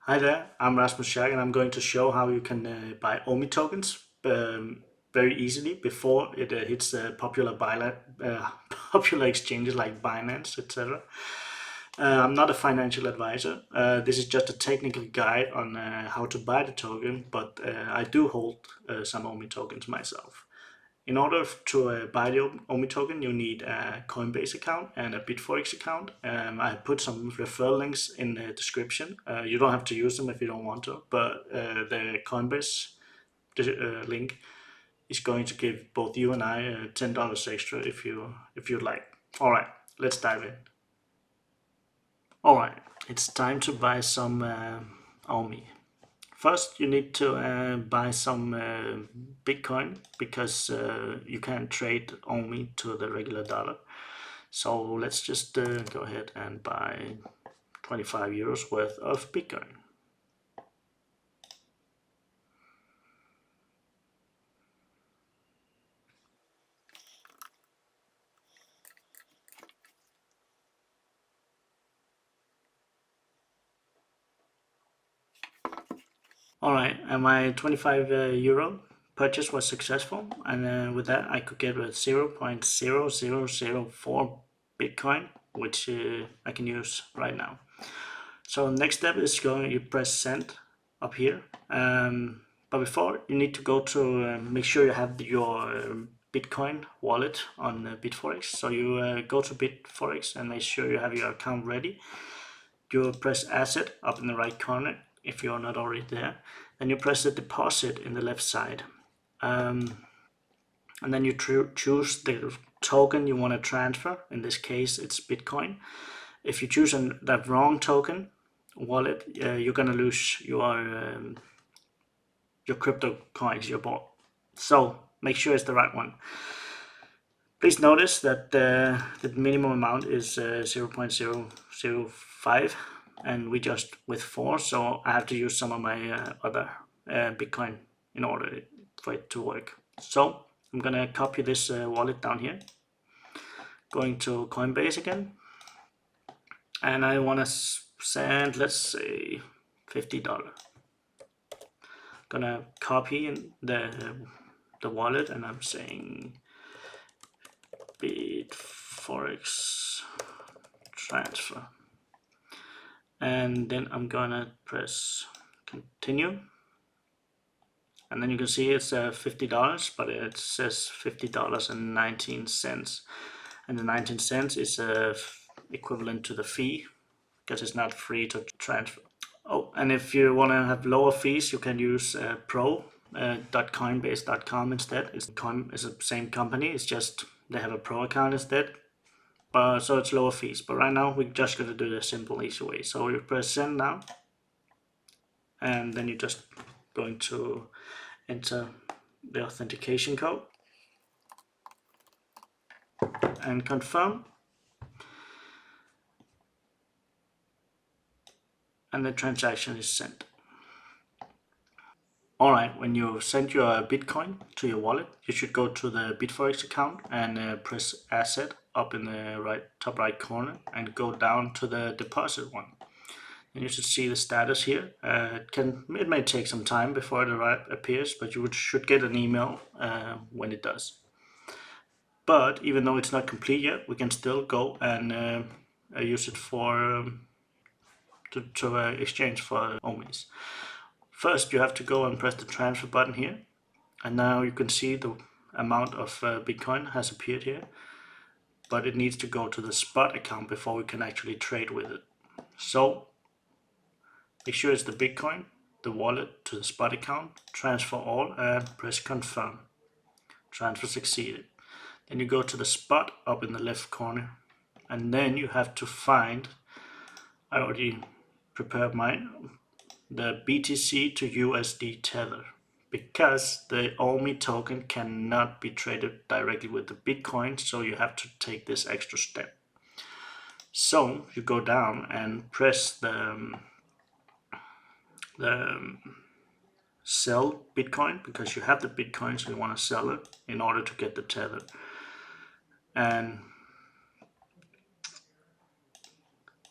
Hi there, I'm Rasmus Schack and I'm going to show how you can buy OMI tokens very easily before it hits popular popular exchanges like Binance, etc. I'm not a financial advisor. This is just a technical guide on how to buy the token, but I do hold some OMI tokens myself. In order to buy the OMI token, you need a Coinbase account and a BitForex account. I put some referral links in the description. You don't have to use them if you don't want to, but the Coinbase link is going to give both you and I $10 extra if you'd like. All right, let's dive in. All right, it's time to buy some OMI. First, you need to buy some Bitcoin because you can't trade OMI to the regular dollar. So let's just go ahead and buy 25 euros worth of Bitcoin. All right, and my 25 euro purchase was successful, and with that I could get 0.0004 Bitcoin, which I can use right now. So next step is you press send up here, but before you need to go to make sure you have your Bitcoin wallet on BitForex. So you go to BitForex and make sure you have your account ready. You press asset up in the right corner if you're not already there. Then you press the deposit in the left side. And then you choose the token you want to transfer. In this case, it's Bitcoin. If you choose that wrong token wallet, you're gonna lose your crypto coins you bought. So make sure it's the right one. Please notice that the minimum amount is 0.005, and we just with 4, so I have to use some of my other Bitcoin in order for it to work. So I'm gonna copy this wallet down here, going to Coinbase again, and I want to send, let's say, $50. Gonna copy the wallet, and I'm saying BitForex transfer, and then I'm gonna press continue, and then you can see it's $50, but it says $50.19, and the 19 cents is equivalent to the fee because it's not free to transfer. Oh, and if you want to have lower fees, you can use pro.coinbase.com instead. It's the same company, it's just they have a pro account instead. So it's lower fees. But right now, we're just going to do the simple, easy way. So you press send now, and then you're just going to enter the authentication code and confirm. And the transaction is sent. All right, when you send your Bitcoin to your wallet, you should go to the BitForex account and press asset up in the top right corner and go down to the deposit one. And you should see the status here. It may take some time before it appears, but you should get an email when it does. But even though it's not complete yet, we can still go and use it for to exchange for OMIs. First, you have to go and press the transfer button here, and now you can see the amount of Bitcoin has appeared here, but it needs to go to the spot account before we can actually trade with it. So make sure it's the Bitcoin, the wallet to the spot account, transfer all, and press confirm. Transfer succeeded. Then you go to the spot up in the left corner, and then you have to find, I already prepared mine, the BTC to USD tether, because the OMI token cannot be traded directly with the Bitcoin, so you have to take this extra step. So you go down and press the sell Bitcoin, because you have the Bitcoin, so you want to sell it in order to get the tether. And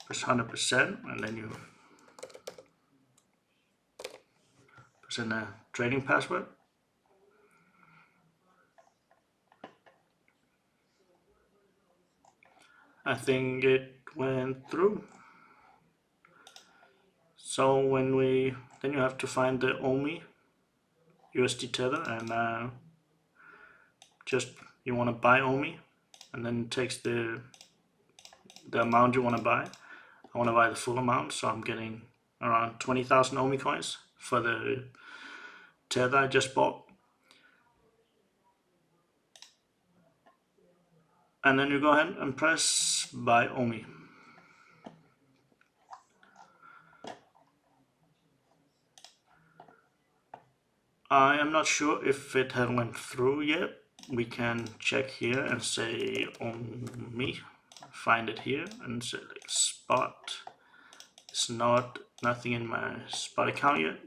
press 100%, and then you in a trading password. I think it went through. So then you have to find the OMI USD tether, and just you want to buy OMI, and then it takes the amount you want to buy. I want to buy the full amount, so I'm getting around 20,000 OMI coins for the tether I just bought. And then you go ahead and press buy OMI. I am not sure if it has went through yet. We can check here and say OMI, find it here and select spot. It's nothing in my spot account yet.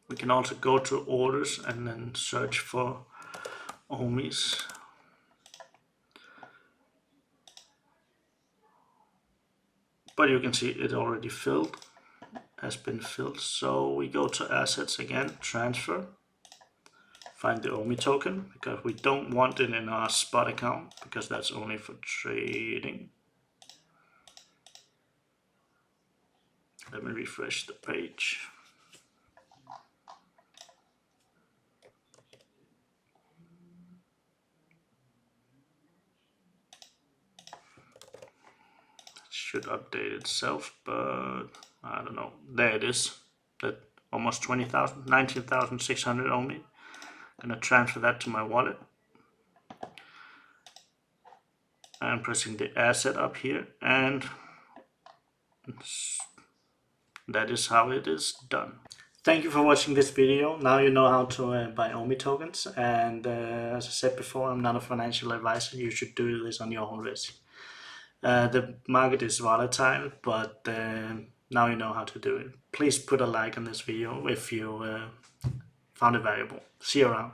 We can also go to orders and then search for OMIs. But you can see it already has been filled. So we go to assets again, transfer, find the OMI token, because we don't want it in our spot account because that's only for trading. Let me refresh the page. Should update itself, but I don't know. There it is. That almost 20,000, 19,600 only. I'm gonna transfer that to my wallet. I'm pressing the asset up here, and that is how it is done. Thank you for watching this video. Now you know how to buy OMI tokens, and as I said before, I'm not a financial advisor. You should do this on your own risk. The market is volatile, but now you know how to do it. Please put a like on this video if you found it valuable. See you around.